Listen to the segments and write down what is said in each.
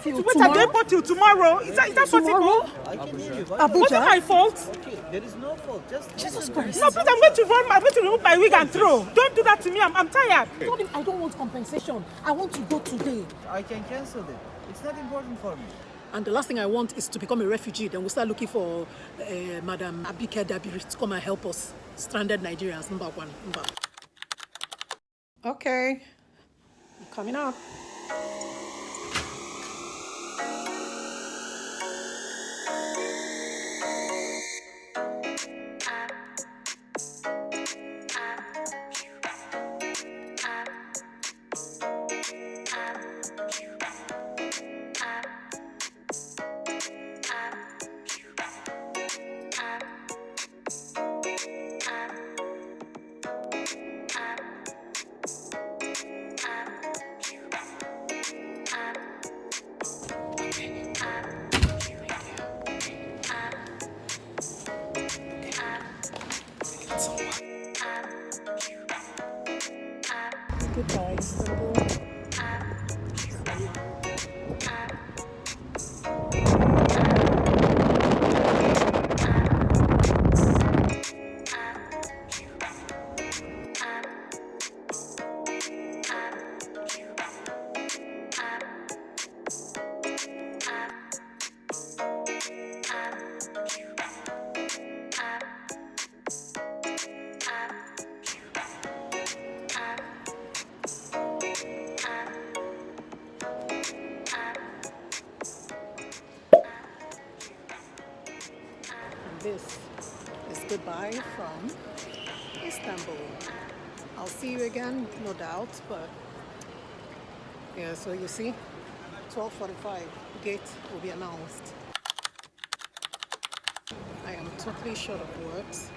till tomorrow? Wait at the airport till tomorrow. Is that possible? I can hear you. Abuja? Was it my fault? Okay, there is no fault. Just Jesus Christ. No, please, I'm going to remove my wig and throw. Don't do that to me. I'm tired. I told him I don't want compensation. I want to go today. I can cancel it. It's not important for me. And the last thing I want is to become a refugee. Then we'll start looking for Madam Abike Dabiri to come and help us. Stranded Nigerians, number one. Okay. I'm coming up. Goodbye, Istanbul. This is goodbye from Istanbul. I'll see you again, no doubt, but yeah, so you see, 12:45, gate will be announced. I am totally short of words,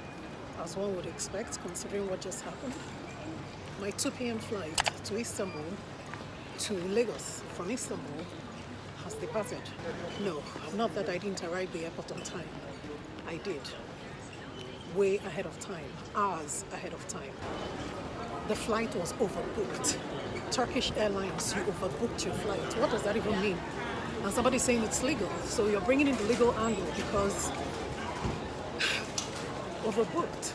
as one would expect, considering what just happened. My 2 p.m. flight to Istanbul, to Lagos from Istanbul, has departed. No, not that I didn't arrive at the airport on time. I did. Way ahead of time. Hours ahead of time. The flight was overbooked. Turkish Airlines, you overbooked your flight. What does that even mean? And somebody's saying it's legal. So you're bringing in the legal angle because overbooked.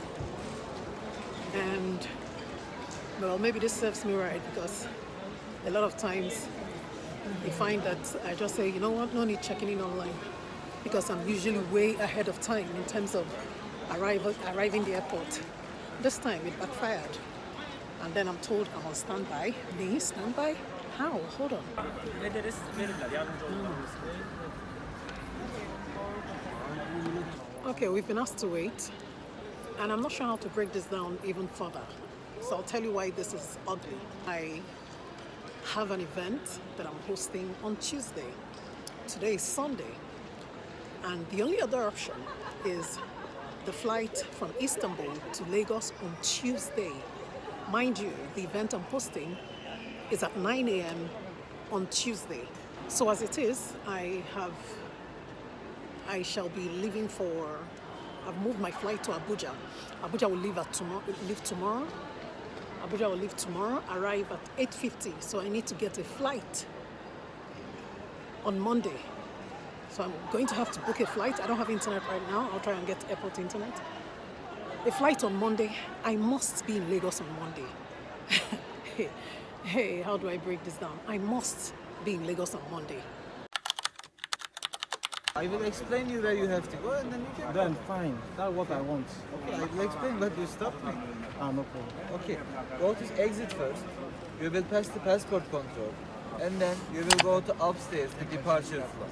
And, well, maybe this serves me right because a lot of times you find that I just say, you know what, no need checking in online. Because I'm usually way ahead of time in terms of arriving the airport. This time it backfired. And then I'm told I'm on standby. Me, standby? How? Hold on. Okay, we've been asked to wait. And I'm not sure how to break this down even further. So I'll tell you why this is ugly. I have an event that I'm hosting on Tuesday. Today is Sunday. And the only other option is the flight from Istanbul to Lagos on Tuesday. Mind you, the event I'm hosting is at 9 a.m. on Tuesday. So as it is, I shall be leaving I've moved my flight to Abuja. Abuja will leave tomorrow. Abuja will leave tomorrow, arrive at 8:50. So I need to get a flight on Monday. So I'm going to have to book a flight. I don't have internet right now. I'll try and get airport internet. A flight on Monday. I must be in Lagos on Monday. Hey, how do I break this down? I must be in Lagos on Monday. I will explain you where you have to go and then you can Then fine, that's what I want. Okay, I will explain, but you stop me. No problem. Okay, go to exit first. You will pass the passport control. And then you will go to upstairs, the departure floor.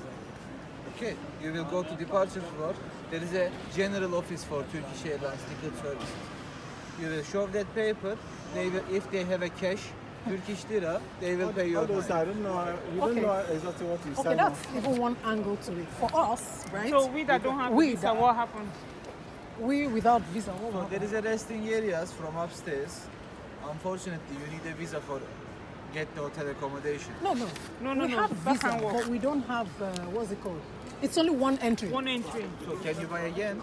Okay, you will go to departure floor. There is a general office for Turkish Airlines ticket services. You will show that paper. They will, if they have a cash, Turkish lira, they will pay your money. I don't know. You don't know exactly what you said. Okay, that's even one angle to it. For us, right? So we that don't have visa, what happens? We without visa, what So will there is a resting areas from upstairs. Unfortunately, you need a visa for get the hotel accommodation. No. We have visa, but we don't have, what's it called? It's only one entry. One entry. So can you buy again?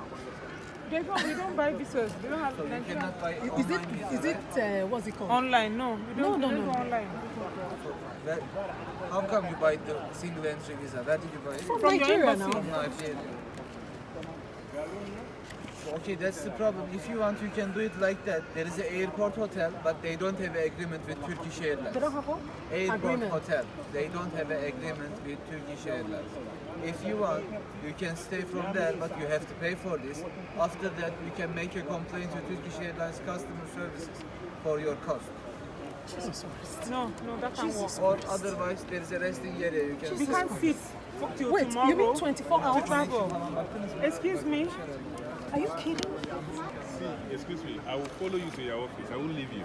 We don't buy visas. We don't have. So you cannot buy Is it what's it called? Online? No, we don't. No. Do online. How come you buy the single entry visa? Where did you buy it? From From your Nigeria embassy. now. From Nigeria. Okay, that's the problem. If you want, you can do it like that. There is an airport hotel, but they don't have an agreement with Turkish Airlines. They don't have what? Airport Agreement. hotel. They don't have an agreement with Turkish Airlines. If you want, you can stay from there, but you have to pay for this. After that, you can make a complaint to Turkish Airlines customer services for your cost. Jesus Christ. No, that can't work. Or otherwise, there is a resting area. You can We stay. can't sit till Wait, tomorrow. you mean 24 to hours? travel. Excuse me. Are you kidding? See, excuse me, I will follow you to your office. I won't leave you.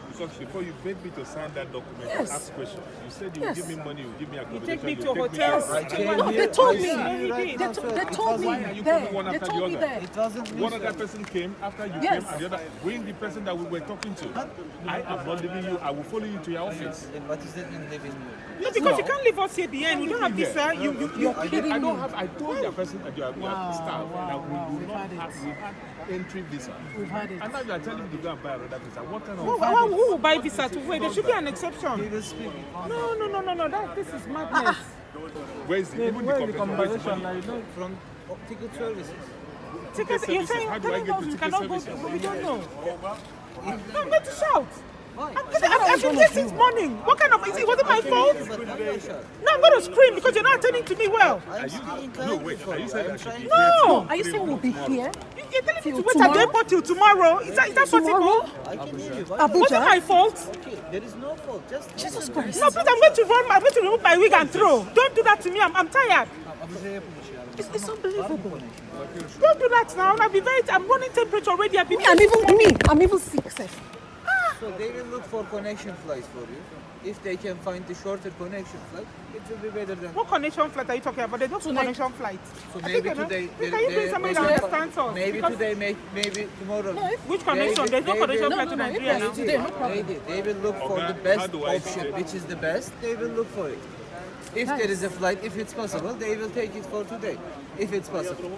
Because before you beg me to sign that document, Yes. ask questions. You said you Yes. will give me money, you will give me accommodation. take me you to will hotels. I came No, here. they told I me. see you They right They, now, sir. they told me Why are you there. coming one They after told the me other? there. It wasn't me, One sir. other person came after you Yes. came, and the other, when the person that we were talking to, I am not leaving you, I will follow you to your office. Then what is that mean living you? No, because you can't leave us here behind. We don't have leave visa. You're kidding I me. don't have, I told the person that you are Wow, staff wow, that we wow, do we've not had it. have, we have entry visa. We've had it. And now you are telling me to go and buy another visa. What kind of... Who will buy visa to wait? There should be an exception. He will speak. No. This is madness. Where is the, even Where the is the compensation? Where is the compensation? money? Like, no, From ticket services. Tickets, you're saying, How do I telling get us to we ticket cannot go. services? We don't know. I'm going to shout. Why? I've been here since morning. What kind of? It wasn't my fault. But why you shout? No, I'm going to scream because you're not attending to me well. I'm speaking No, kindly wait, for are you you. saying I I'm should trying be to... here No, till are you 3 saying we'll be tomorrow? here? You're telling me Till to wait at the tomorrow? airport till tomorrow. Is that Tomorrow? possible? I can hear you. Why Abuja? Was it my fault? Okay, there is no fault. Just Jesus Christ. No, please, I'm going to remove my wig and throw. Don't do that to me. I'm tired. It's unbelievable. Don't do that now. I'm running temperature already. I've been I'm even sick, sir. So they will look for connection flights for you. If they can find the shorter connection flight, it will be better than... What connection flight are you talking about? There's no Tonight. connection flight. So I maybe think you're not- today... Please, can you bring somebody that understands us? Maybe Because- today, maybe tomorrow. Which connection? There's no connection flight to Nigeria now. Today, no problem. They will look for Okay, the best how do I option, say- which is the best. They will look for it. If there is a flight, if it's possible, they will take it for today. If it's possible.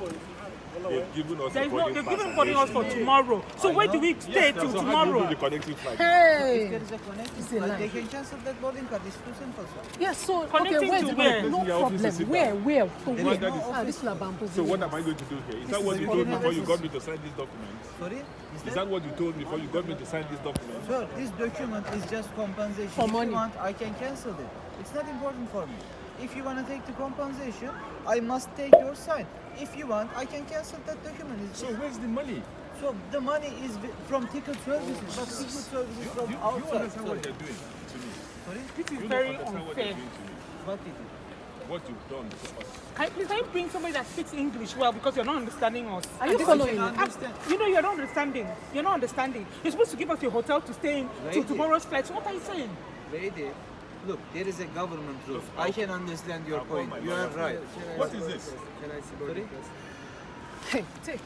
They've given us There a is no, boarding they've pass given and boarding us for everything. tomorrow. So where do we stay till So how do you do tomorrow? the connecting flight? Hey. There is a connection It's a lie. flight. They can cancel that boarding card. It's too simple, sir. Yes, so okay, Connecting where to is it where? going? No Your office is problem. sit Where? down. Where? To Then where? that is- Ah, this is bamboozling. So what am I going to do here? Is that what you told me before you got me to sign this document? Sorry? Is that what you told me before you got me to sign this document? Sir, this document is just compensation. For if money. you want, I can cancel it. It's not important for me. If you want to take the compensation, I must take your sign. If you want, I can cancel that document. It's So where's the money? So the money is from ticket services, but ticket services from You outside. understand what Sorry. they're doing to me? Sorry? This is You don't very understand what they're unfair. doing to me. What is it? What you've done to us. Can you bring somebody that speaks English well because you're not understanding us? Are you And this following is- me? Understand. You know you're not understanding. You're not understanding. You're supposed to give us a hotel to stay in till Lady. tomorrow's flight. So what are you saying? Lady, look, there is a government rule. I can understand your point. You are right. What is this? Sorry? Hey, take.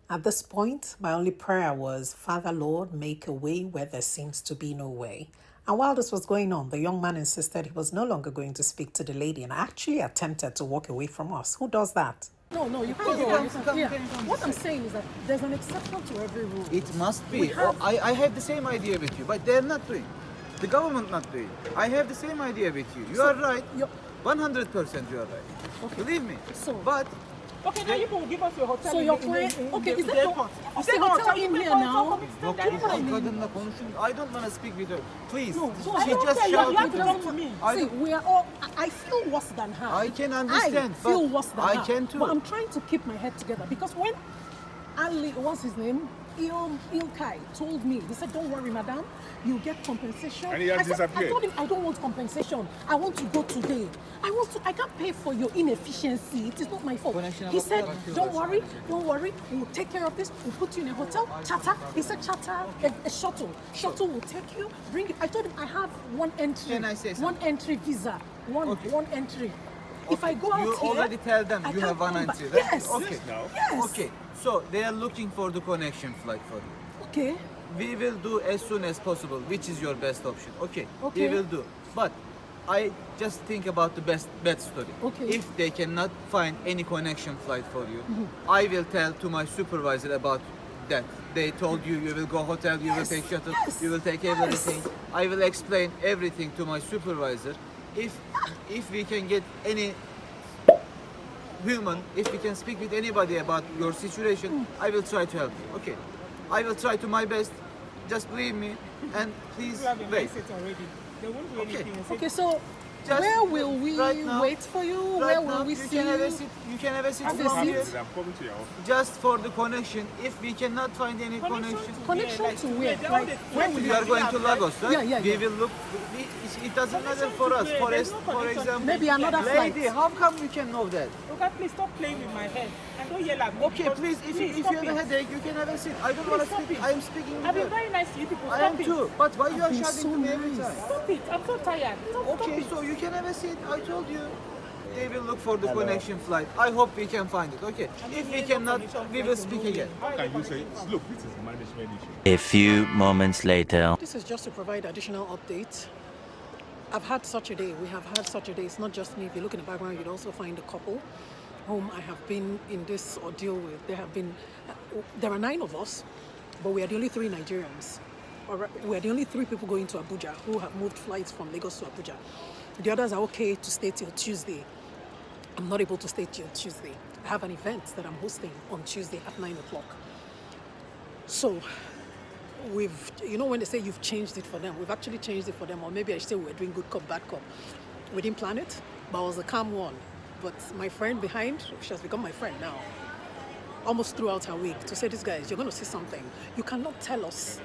At this point, my only prayer was, Father Lord, make a way where there seems to be no way. And while this was going on, the young man insisted he was no longer going to speak to the lady and actually attempted to walk away from us. Who does that? No, you can't you go. come- You can't- come- yeah. come What I'm this saying is that there's an exception to every rule. It must We be. have- I have the same idea with you, but they're not doing. The government not doing. I have the same idea with you. You are right. you're- 100% you are right. Okay. Believe me. So- But Okay, now you will give us a hotel. So in your the- in client, the- in okay, the is that airport. is You there say a hotel you in pay here for it, now? so yok that is what I bu mean. kadınla konuşun. I don't want to speak with her. Please. So I She don't just care, you have shouted. to talk to me. I See, don't- we are all. I feel worse than her. I can understand, I feel but worse than I her. can too. But I'm trying to keep my head together because when Ali, what's his name, Ilkai, told me, he said, "Don't worry, madam, you get compensation." And he has I disappeared. told him, "I don't want compensation. I want to go today. I can't pay for your inefficiency. It is not my fault." Connection He about said, what? "Don't worry. We'll take care of this. We'll put you in a hotel, charter." He said, "Charter a shuttle. Shuttle will take you, bring you." I told him, "I have one entry. Can I say one entry visa. One entry." If I go out You here, already tell them I you can't have one come back. entry, right? Yes. Okay. now. Yes. Okay. So they are looking for the connection flight for you. Okay. We will do as soon as possible, which is your best option. Okay. Okay. We will do. But I just think about the best story. Okay. If they cannot find any connection flight for you, I will tell to my supervisor about that. They told you you will go hotel, you will take shuttle, yes, you will take everything. I will explain everything to my supervisor. If we can get any human, if we can speak with anybody about your situation, I will try to help you. Okay, I will try to my best. Just believe me, and please You have a wait. mindset already. There won't be Okay. anything. Okay, so Just where will we right now- wait for you? Right Where now, will we you see can have a you? seat. You can have a seat Have a from seat. here. I'm coming to your office. Just for the connection. If we cannot find any connection, Connection to where? They're Like, all the- where we will you? are going to Lagos, right? Yeah, yeah, We yeah. will look. It doesn't matter for us. For example, Maybe another flight. lady, how come you can know that? Okay, please stop playing with my head and don't yell at me. Okay, because- please. If you stop have a it. headache, you can have a seat. I don't want to stop speak. it. I am speaking I've been with very nice to you people. I Stop am it. too. But why you are been shouting so to me every nice. time? Stop it. I'm so tired. Stop Okay, it. so you can have a seat. I told you. They will look for the connection flight. I hope we can find it. Okay. If we cannot, we will speak again. How can you say, look, this is a management issue. A few moments later. This is just to provide additional updates. I've had such a day. We have had such a day. It's not just me. If you look in the background, you'd also find a couple whom I have been in this ordeal with. There are 9 of us, but we are the only 3 Nigerians. We are the only 3 people going to Abuja who have moved flights from Lagos to Abuja. The others are okay to stay till Tuesday. I'm not able to stay till Tuesday. I have an event that I'm hosting on Tuesday at 9 o'clock. So when they say you've changed it for them, we've actually changed it for them, or maybe I should say we're doing good cop, bad cop. We didn't plan it, but I was a calm one. But my friend behind, she has become my friend now, almost throughout her week, to say, this guys, you're going to see something. You cannot tell us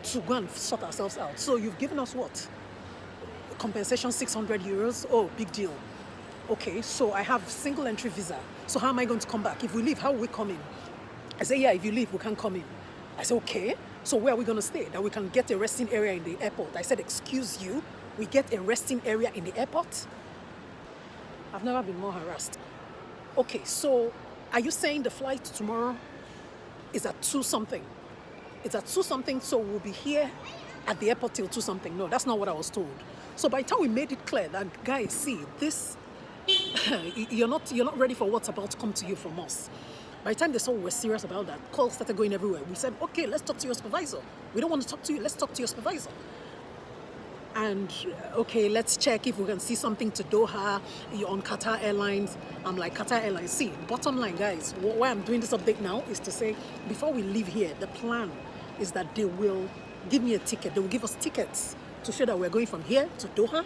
to go and sort ourselves out. So you've given us what? Compensation 600 euros? Oh, big deal. Okay, so I have single entry visa. So how am I going to come back? If we leave, how will we come in? I say, yeah, if you leave, we can't come in. I said, okay, so where are we going to stay? That we can get a resting area in the airport. I said, excuse you, we get a resting area in the airport? I've never been more harassed. Okay, so are you saying the flight tomorrow is at 2 something? It's at 2 something, so we'll be here at the airport till 2 something. No, that's not what I was told. So by the time we made it clear that, guys, see, this, you're not ready for what's about to come to you from us. By the time they saw we were serious about that, calls started going everywhere. We said, okay, let's talk to your supervisor. We don't want to talk to you, let's talk to your supervisor. And okay, let's check if we can see something to Doha. You're on Qatar Airlines. I'm like, Qatar Airlines. See, bottom line, guys, why I'm doing this update now is to say, before we leave here, the plan is that they will give me a ticket. They will give us tickets to show that we're going from here to Doha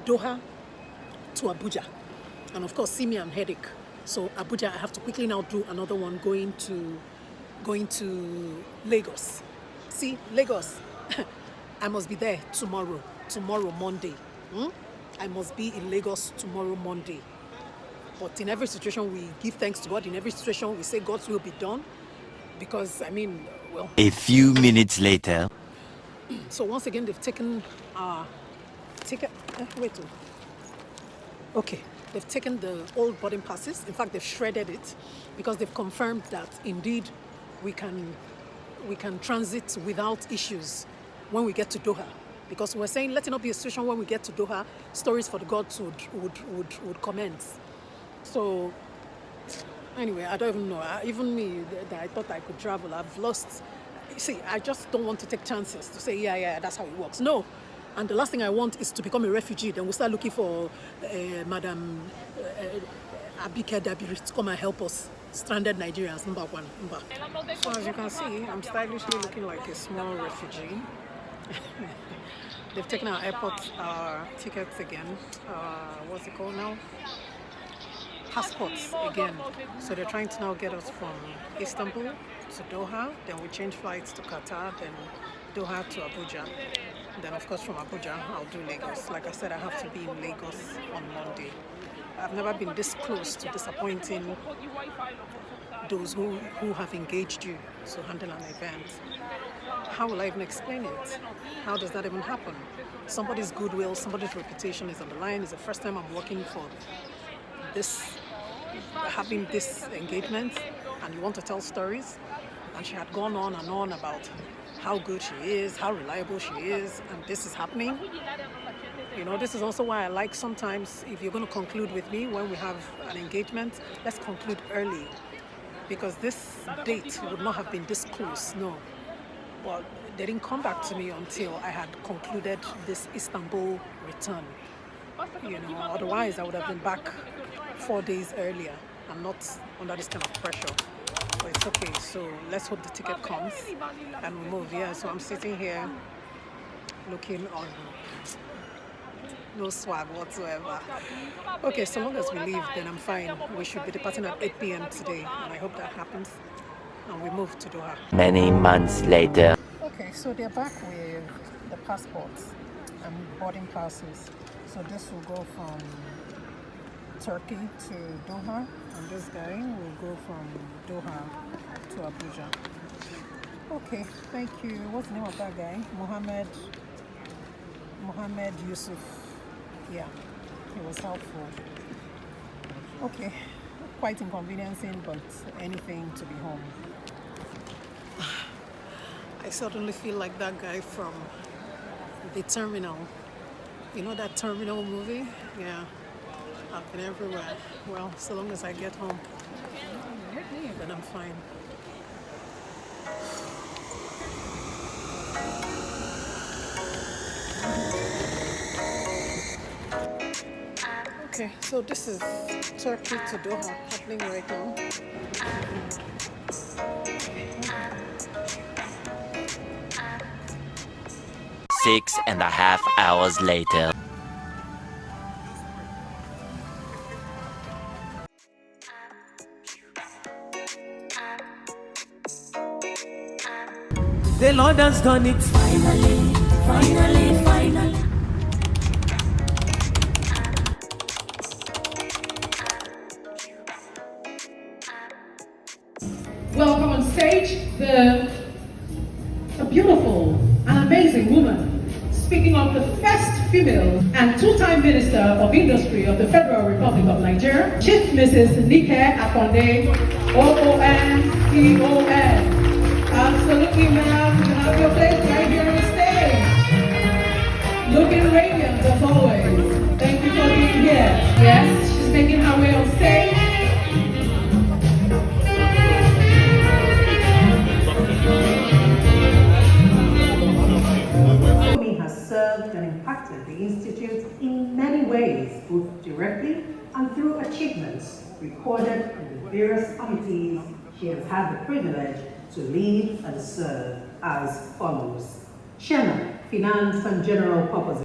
to Abuja. And of course, see me, I'm headache. So Abuja, I have to quickly now do another one going to Lagos. See, Lagos, I must be there tomorrow Monday. I must be in Lagos tomorrow Monday. But in every situation, we give thanks to God. In every situation, we say God's will be done. Because, A few minutes later. So once again, they've taken our ticket. Okay, they've taken the old boarding passes. In fact, they've shredded it because they've confirmed that indeed we can transit without issues when we get to Doha. Because we're saying, let it not be a situation when we get to Doha, stories for the gods would commence. So anyway, I don't even know. Even me, that I thought I could travel, I've lost. See, I just don't want to take chances to say, yeah, that's how it works. No. And the last thing I want is to become a refugee. Then we'll start looking for Madam Abike Dabiri to come and help us. Stranded Nigerians, number one. So as you can see, I'm stylishly looking like a small refugee. They've taken our airport tickets again. What's it called now? Passports again. So they're trying to now get us from Istanbul to Doha. Then we change flights to Qatar. Then Doha to Abuja. Then of course from Abuja, I'll do Lagos. Like I said, I have to be in Lagos on Monday. I've never been this close to disappointing those who have engaged you to handle an event. How will I even explain it? How does that even happen? Somebody's goodwill, somebody's reputation is on the line. It's the first time I'm working for this, having this engagement, and you want to tell stories. And she had gone on and on about how good she is, how reliable she is, and this is happening. This is also why I like sometimes, if you're going to conclude with me when we have an engagement, let's conclude early. because this date would not have been this close, no. But they didn't come back to me until I had concluded this Istanbul return. Otherwise I would have been back 4 days earlier. I'm not under this kind of pressure, but it's okay. So let's hope the ticket comes and we move. Yeah, so I'm sitting here looking on no swag whatsoever. Okay, so long as we leave, then I'm fine. We should be departing at 8 p.m. today, and I hope that happens. And we move to Doha. Many months later. Okay, so they're back with the passports and boarding passes. So this will go from Turkey to Doha, and this guy will go from Doha to Abuja. Okay, thank you. What's the name of that guy? Mohammed Yusuf. Yeah, he was helpful. Okay, quite inconveniencing, but anything to be home. I suddenly feel like that guy from The Terminal. You know that Terminal movie? Yeah, I've been everywhere. Well, so long as I get home, then I'm fine. Okay, so this is Turkey to Doha happening right now. 6.5 hours later. The Lord has done it. Finally, finally, finally. Welcome on stage a beautiful and amazing woman. Speaking of the first female and two-time Minister of Industry of the Federal Republic of Nigeria, Chief Mrs. Nike Akonde, OON. Absolutely, ma'am. You have your place right here on the stage. Looking radiant as always. Thank you for being here. Yes, she's making her way on stage. Has served and impacted the Institute in many ways, both directly and through achievements recorded in the various committees she has had the privilege to lead and serve as follows. Chairman, Finance and General Purposes.